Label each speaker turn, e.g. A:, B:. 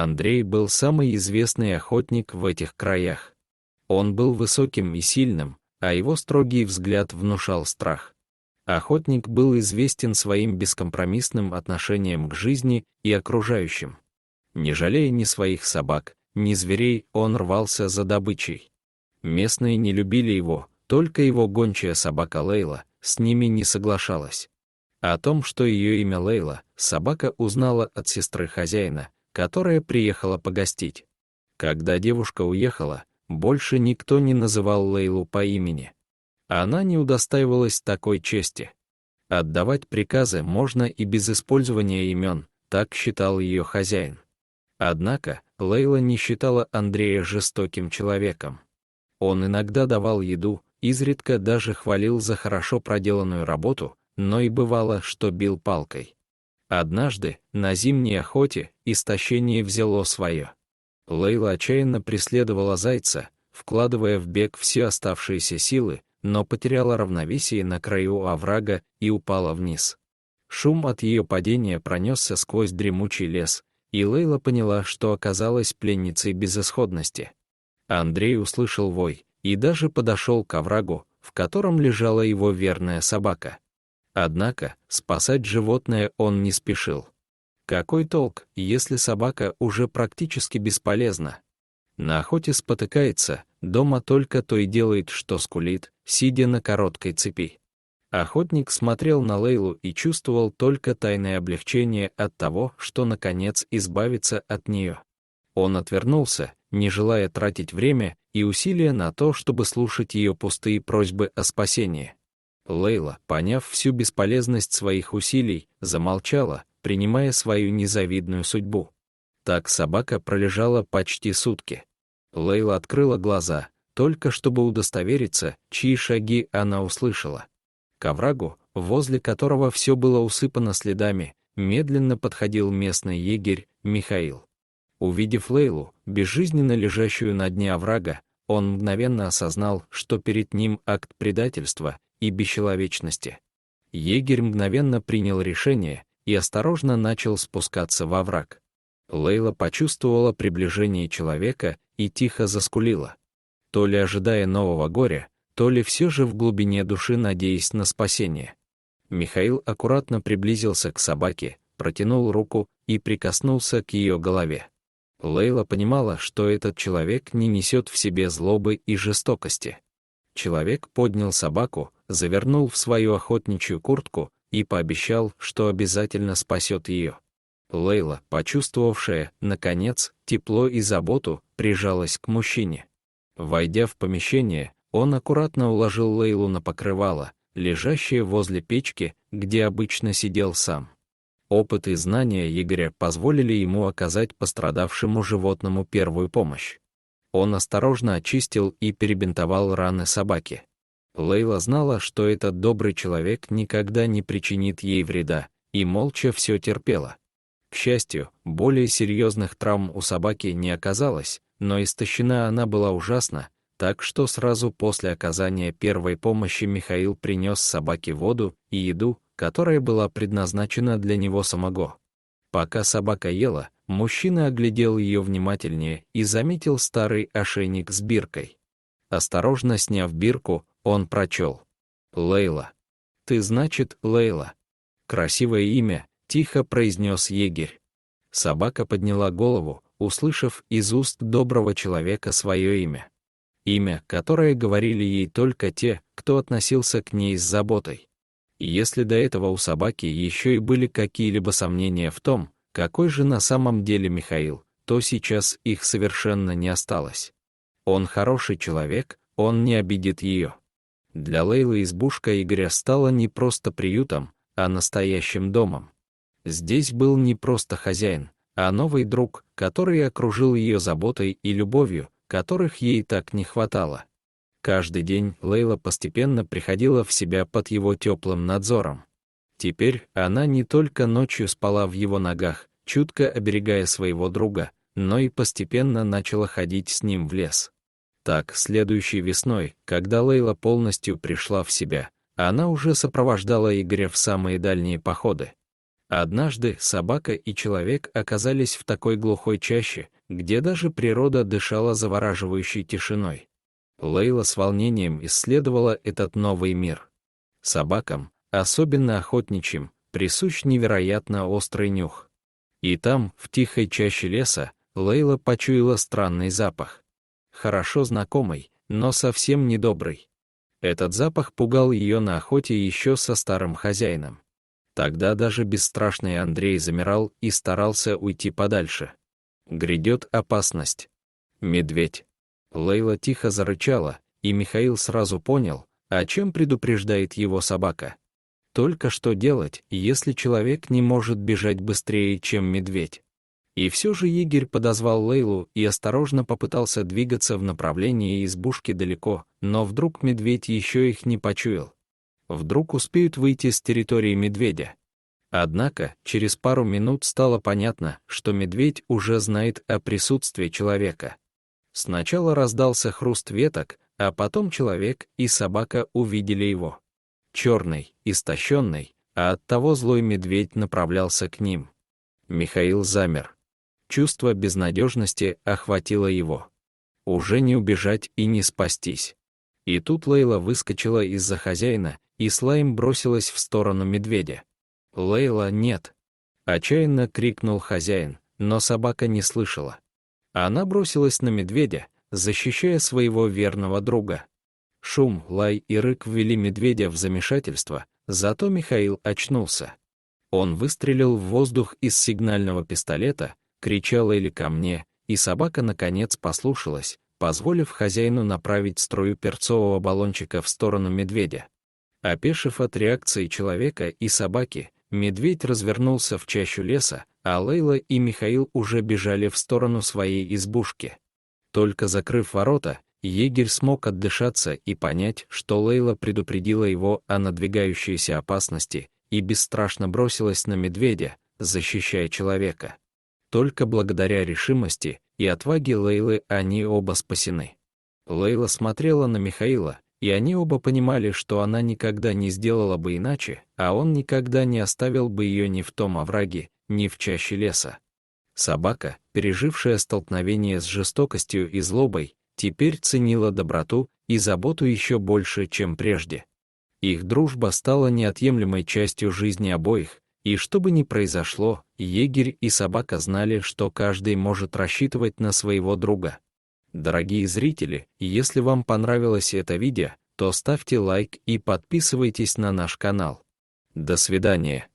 A: Андрей был самый известный охотник в этих краях. Он был высоким и сильным, а его строгий взгляд внушал страх. Охотник был известен своим бескомпромиссным отношением к жизни и окружающим. Не жалея ни своих собак, ни зверей, он рвался за добычей. Местные не любили его, только его гончая собака Лейла с ними не соглашалась. О том, что ее имя Лейла, собака узнала от сестры хозяина, которая приехала погостить. Когда девушка уехала, больше никто не называл Лейлу по имени. Она не удостаивалась такой чести. Отдавать приказы можно и без использования имен, так считал ее хозяин. Однако Лейла не считала Андрея жестоким человеком. Он иногда давал еду, изредка даже хвалил за хорошо проделанную работу, но и бывало, что бил палкой. Однажды, на зимней охоте, истощение взяло свое. Лейла отчаянно преследовала зайца, вкладывая в бег все оставшиеся силы, но потеряла равновесие на краю оврага и упала вниз. Шум от ее падения пронесся сквозь дремучий лес, и Лейла поняла, что оказалась пленницей безысходности. Андрей услышал вой и даже подошел к оврагу, в котором лежала его верная собака. Однако спасать животное он не спешил. Какой толк, если собака уже практически бесполезна? На охоте спотыкается, дома только то и делает, что скулит, сидя на короткой цепи. Охотник смотрел на Лейлу и чувствовал только тайное облегчение от того, что наконец избавится от нее. Он отвернулся, не желая тратить время и усилия на то, чтобы слушать ее пустые просьбы о спасении. Лейла, поняв всю бесполезность своих усилий, замолчала, принимая свою незавидную судьбу. Так собака пролежала почти сутки. Лейла открыла глаза, только чтобы удостовериться, чьи шаги она услышала. К оврагу, возле которого все было усыпано следами, медленно подходил местный егерь Михаил. Увидев Лейлу, безжизненно лежащую на дне оврага, он мгновенно осознал, что перед ним акт предательства и бесчеловечности. Егерь мгновенно принял решение и осторожно начал спускаться во овраг. Лейла почувствовала приближение человека и тихо заскулила. То ли ожидая нового горя, то ли все же в глубине души надеясь на спасение. Михаил аккуратно приблизился к собаке, протянул руку и прикоснулся к ее голове. Лейла понимала, что этот человек не несет в себе злобы и жестокости. Человек поднял собаку, завернул в свою охотничью куртку и пообещал, что обязательно спасет ее. Лейла, почувствовавшая, наконец, тепло и заботу, прижалась к мужчине. Войдя в помещение, он аккуратно уложил Лейлу на покрывало, лежащее возле печки, где обычно сидел сам. Опыт и знания егеря позволили ему оказать пострадавшему животному первую помощь. Он осторожно очистил и перебинтовал раны собаки. Лейла знала, что этот добрый человек никогда не причинит ей вреда, и молча все терпела. К счастью, более серьезных травм у собаки не оказалось, но истощена она была ужасно, так что сразу после оказания первой помощи Михаил принес собаке воду и еду, которая была предназначена для него самого. Пока собака ела, мужчина оглядел ее внимательнее и заметил старый ошейник с биркой. Осторожно сняв бирку, он прочел: «Лейла. Ты, значит, Лейла. Красивое имя», — тихо произнес егерь. Собака подняла голову, услышав из уст доброго человека свое имя. Имя, которое говорили ей только те, кто относился к ней с заботой. И если до этого у собаки еще и были какие-либо сомнения в том, какой же на самом деле Михаил, то сейчас их совершенно не осталось. Он хороший человек, он не обидит ее. Для Лейлы избушка Игоря стала не просто приютом, а настоящим домом. Здесь был не просто хозяин, а новый друг, который окружил ее заботой и любовью, которых ей так не хватало. Каждый день Лейла постепенно приходила в себя под его теплым надзором. Теперь она не только ночью спала в его ногах, чутко оберегая своего друга, но и постепенно начала ходить с ним в лес. Так, следующей весной, когда Лейла полностью пришла в себя, она уже сопровождала Игоря в самые дальние походы. Однажды собака и человек оказались в такой глухой чаще, где даже природа дышала завораживающей тишиной. Лейла с волнением исследовала этот новый мир. Собакам, особенно охотничьим, присущ невероятно острый нюх. И там, в тихой чаще леса, Лейла почуяла странный запах. Хорошо знакомый, но совсем недобрый. Этот запах пугал ее на охоте еще со старым хозяином. Тогда даже бесстрашный Андрей замирал и старался уйти подальше. Грядет опасность. Медведь. Лейла тихо зарычала, и Михаил сразу понял, о чем предупреждает его собака. Только что делать, если человек не может бежать быстрее, чем медведь? И все же егерь подозвал Лейлу и осторожно попытался двигаться в направлении избушки далеко, но вдруг медведь еще их не почуял. Вдруг успеют выйти с территории медведя. Однако, через пару минут стало понятно, что медведь уже знает о присутствии человека. Сначала раздался хруст веток, а потом человек и собака увидели его. Черный, истощенный, а оттого злой медведь направлялся к ним. Михаил замер. Чувство безнадежности охватило его. Уже не убежать и не спастись. И тут Лейла выскочила из-за хозяина и с лаем бросилась в сторону медведя. «Лейла, нет!» — отчаянно крикнул хозяин, но собака не слышала. Она бросилась на медведя, защищая своего верного друга. Шум, лай и рык ввели медведя в замешательство, зато Михаил очнулся. Он выстрелил в воздух из сигнального пистолета, крича Лейле ко мне, и собака наконец послушалась, позволив хозяину направить струю перцового баллончика в сторону медведя. Опешив от реакции человека и собаки, медведь развернулся в чащу леса, а Лейла и Михаил уже бежали в сторону своей избушки. Только закрыв ворота, егерь смог отдышаться и понять, что Лейла предупредила его о надвигающейся опасности и бесстрашно бросилась на медведя, защищая человека. Только благодаря решимости и отваге Лейлы они оба спасены. Лейла смотрела на Михаила, и они оба понимали, что она никогда не сделала бы иначе, а он никогда не оставил бы ее ни в том овраге, ни в чаще леса. Собака, пережившая столкновение с жестокостью и злобой, теперь ценила доброту и заботу еще больше, чем прежде. Их дружба стала неотъемлемой частью жизни обоих, и что бы ни произошло, егерь и собака знали, что каждый может рассчитывать на своего друга. Дорогие зрители, если вам понравилось это видео, то ставьте лайк и подписывайтесь на наш канал. До свидания.